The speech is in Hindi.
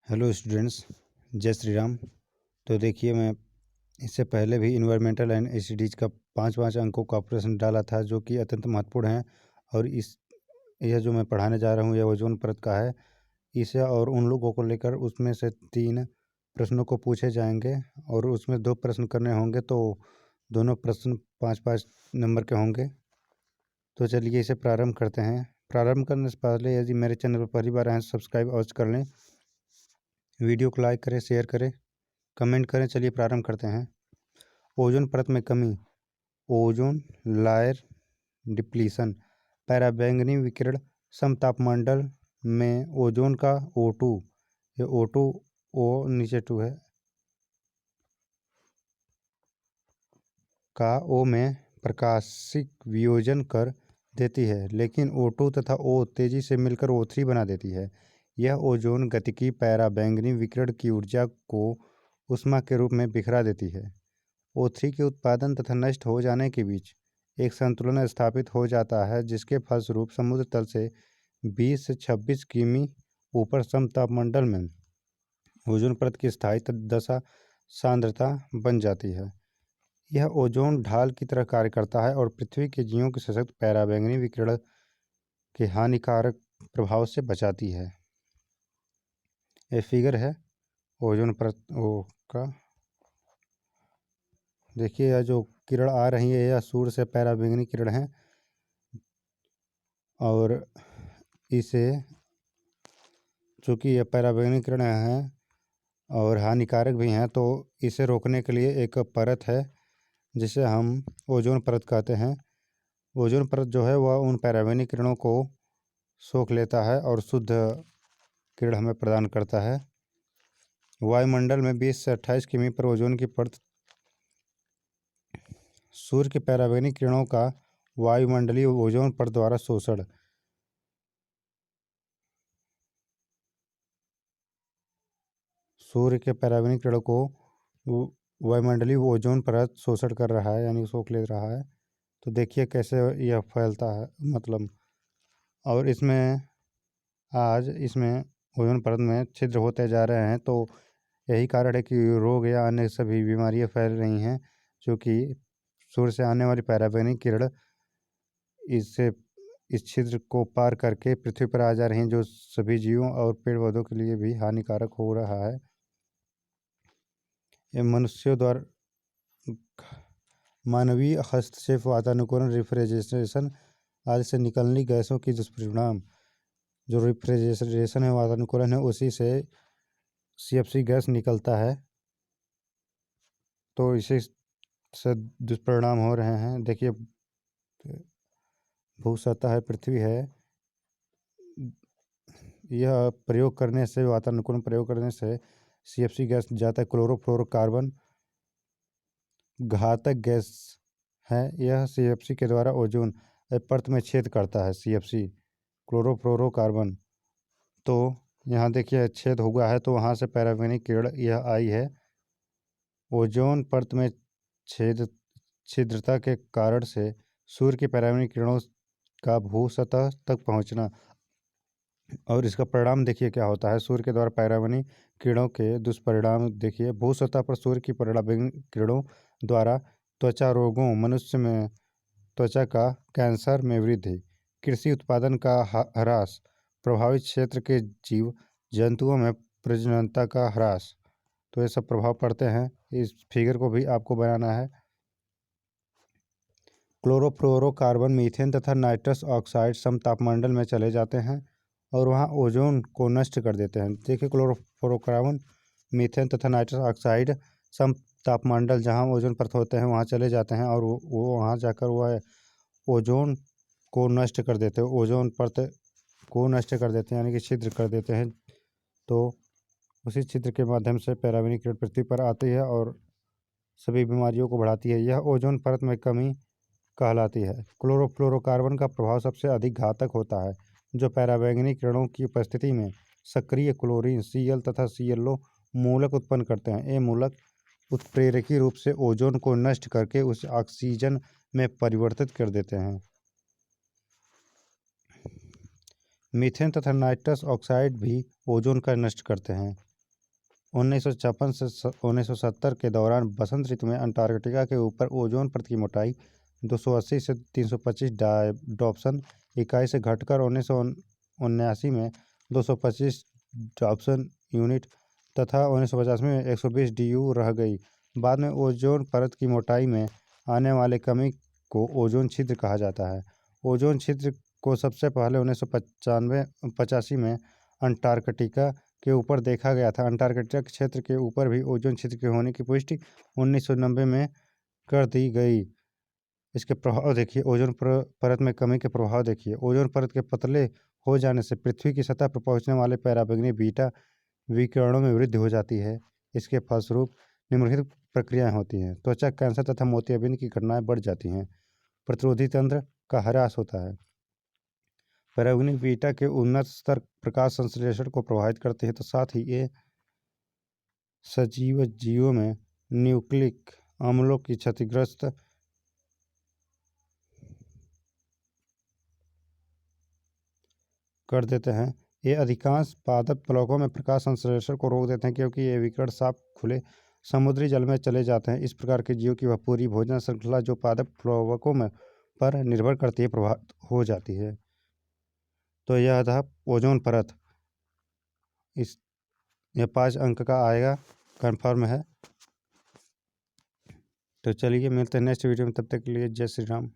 हेलो स्टूडेंट्स, जय श्री राम। तो देखिए, मैं इससे पहले भी इन्वायरमेंटल एंड एसडीज का पाँच अंकों का प्रश्न डाला था, जो कि अत्यंत महत्वपूर्ण है। और यह जो मैं पढ़ाने जा रहा हूँ, यह ओजोन परत का है। इसे और उन लोगों को लेकर उसमें से 3 प्रश्नों को पूछे जाएंगे और उसमें 2 प्रश्न करने होंगे, तो दोनों प्रश्न 5-5 नंबर के होंगे। तो चलिए इसे प्रारंभ करते हैं। प्रारंभ करने से पहले यदि मेरे चैनल पर पहली बार आए तो सब्सक्राइब अवश्य कर लें, वीडियो को लाइक करें, शेयर करें, कमेंट करें। चलिए प्रारंभ करते हैं। ओजोन परत में कमी, ओजोन लेयर डिप्लीशन, पराबैंगनी विकिरण, समतापमंडल में ओजोन का O2, ये O2 O नीचे 2 है, का O में प्रकाशिक वियोजन कर देती है, लेकिन O2 तथा O तेजी से मिलकर O3 बना देती है। यह ओजोन गतिकी पराबैंगनी विकिरण की ऊर्जा को ऊष्मा के रूप में बिखरा देती है। O3 के उत्पादन तथा नष्ट हो जाने के बीच एक संतुलन स्थापित हो जाता है, जिसके फलस्वरूप समुद्र तल से 20 से 26 किमी ऊपर समतापमंडल में ओजोन परत की स्थायी दशा सांद्रता बन जाती है। यह ओजोन ढाल की तरह कार्य करता है और पृथ्वी के जीवों के सशक्त पराबैंगनी विकिरण के हानिकारक प्रभाव से बचाती है। यह फिगर है ओजोन परत का। देखिए, यह जो किरण आ रही है, यह सूर्य से पराबैंगनी किरण है और इसे, चूँकि यह पराबैंगनी किरण है और हानिकारक भी हैं, तो इसे रोकने के लिए एक परत है जिसे हम ओजोन परत कहते हैं। ओजोन परत जो है वह उन पराबैंगनी किरणों को सोख लेता है और शुद्ध किरण हमें प्रदान करता है। वायुमंडल में 20 से 28 किमी पर ओजोन की परत सूर्य के पराबैंगनी किरणों का वायुमंडलीय ओजोन परत द्वारा शोषण, सूर्य के पराबैंगनी किरणों को वायुमंडलीय ओजोन परत शोषण कर रहा है, यानी सोख ले रहा है। तो देखिए कैसे यह फैलता है, मतलब, और इसमें ओजोन परत में छिद्र होते जा रहे हैं। तो यही कारण है कि रोग या अन्य सभी बीमारियां फैल रही हैं, क्योंकि सूर्य से आने वाली पराबैंगनी किरण इस छिद्र को पार करके पृथ्वी पर आ जा रही हैं, जो सभी जीवों और पेड़ पौधों के लिए भी हानिकारक हो रहा है। ये मनुष्यों द्वारा मानवीय हस्तक्षेप, वातानुकूलन, रेफ्रिजरेशन आदि से निकलनी गैसों की दुष्परिणाम, जो रेफ्रिजरेशन है, वातानुकूलन है, उसी से CFC गैस निकलता है, तो इसी से दुष्परिणाम हो रहे हैं। देखिए, भू सतह है, पृथ्वी है, यह प्रयोग करने से, वातानुकूलन प्रयोग करने से CFC गैस जाता है। क्लोरोफ्लोरोकार्बन घातक गैस है। यह CFC के द्वारा ओजोन परत में छेद करता है। CFC क्लोरोफ्लोरोकार्बन, तो यहाँ देखिए छेद हुआ है, तो वहाँ से पराबैंगनी किरण यह आई है। ओजोन परत में छिद्रता के कारण से सूर्य की पराबैंगनी किरणों का भू सतह तक पहुँचना, और इसका परिणाम देखिए क्या होता है। सूर्य के द्वारा पराबैंगनी किरणों के दुष्परिणाम देखिए। भू सतह पर सूर्य की पराबैंगनी किरणों द्वारा त्वचा रोगों, मनुष्य में त्वचा का कैंसर में वृद्धि, कृषि उत्पादन का ह्रास, प्रभावित क्षेत्र के जीव जंतुओं में प्रजननता का ह्रास, तो ये सब प्रभाव पड़ते हैं। इस फिगर को भी आपको बनाना है। क्लोरोफ्लोरोकार्बन, मीथेन तथा नाइट्रस ऑक्साइड समतापमंडल में चले जाते हैं और वहाँ ओजोन को नष्ट कर देते हैं। देखिए, क्लोरोफ्लोरोकार्बन, मीथेन तथा नाइट्रस ऑक्साइड समतापमंडल, जहाँ ओजोन परत होते हैं, वहाँ चले जाते हैं और वो वहाँ जाकर वह ओजोन को नष्ट कर देते हैं, ओजोन परत को नष्ट कर देते हैं, यानी कि छिद्र कर देते हैं। तो उसी छिद्र के माध्यम से पराबैंगनी किरण पृथ्वी पर आती है और सभी बीमारियों को बढ़ाती है। यह ओजोन परत में कमी कहलाती है। क्लोरोफ्लोरोकार्बन का प्रभाव सबसे अधिक घातक होता है, जो पराबैंगनी किरणों की उपस्थिति में सक्रिय क्लोरीन, Cl तथा ClO मूलक उत्पन्न करते हैं। ये मूलक उत्प्रेरकी रूप से ओजोन को नष्ट करके उसे ऑक्सीजन में परिवर्तित कर देते हैं। मीथेन तथा नाइट्रस ऑक्साइड भी ओजोन का नष्ट करते हैं। 1956 से 1970 के दौरान बसंत ऋतु में अंटार्कटिका के ऊपर ओजोन परत की मोटाई 280 से 325 डायप्सन इकाई से घटकर 1979 में 225 डायप्सन यूनिट तथा 1950 में 120 DU रह गई। बाद में ओजोन परत की मोटाई में आने वाले कमी को ओजोन छिद्र कहा जाता है। ओजोन छिद्र को सबसे पहले 1985 में अंटार्कटिका के ऊपर देखा गया था। अंटार्कटिका क्षेत्र के ऊपर भी ओजोन छिद्र के होने की पुष्टि 1990 में कर दी गई। इसके प्रभाव देखिए, ओजोन परत में कमी के प्रभाव देखिए। ओजोन परत के पतले हो जाने से पृथ्वी की सतह पर पहुंचने वाले पराबैंगनी बीटा विकिरणों में वृद्धि हो जाती है। इसके फलस्वरूप निम्नलिखित प्रक्रियाएं होती हैं। त्वचा कैंसर तथा मोतियाबिंद की घटनाएं बढ़ जाती हैं। प्रतिरोधी तंत्र का ह्रास होता है। पराबैंगनी बीटा के उन्नत स्तर प्रकाश संश्लेषण को प्रभावित करते हैं, तो साथ ही ये सजीव जीवों में न्यूक्लिक अम्लों की क्षतिग्रस्त कर देते हैं। ये अधिकांश पादप प्लवकों में प्रकाश संश्लेषण को रोक देते हैं, क्योंकि ये विकिरण साफ खुले समुद्री जल में चले जाते हैं। इस प्रकार के जीवों की वह पूरी भोजन श्रृंखला जो पादप प्लवकों में पर निर्भर करती है प्रभावित हो जाती है। तो यह था ओजोन परत। यह 5 अंक का आएगा, कंफर्म है। तो चलिए मिलते हैं नेक्स्ट वीडियो में, तब तक के लिए जय श्री राम।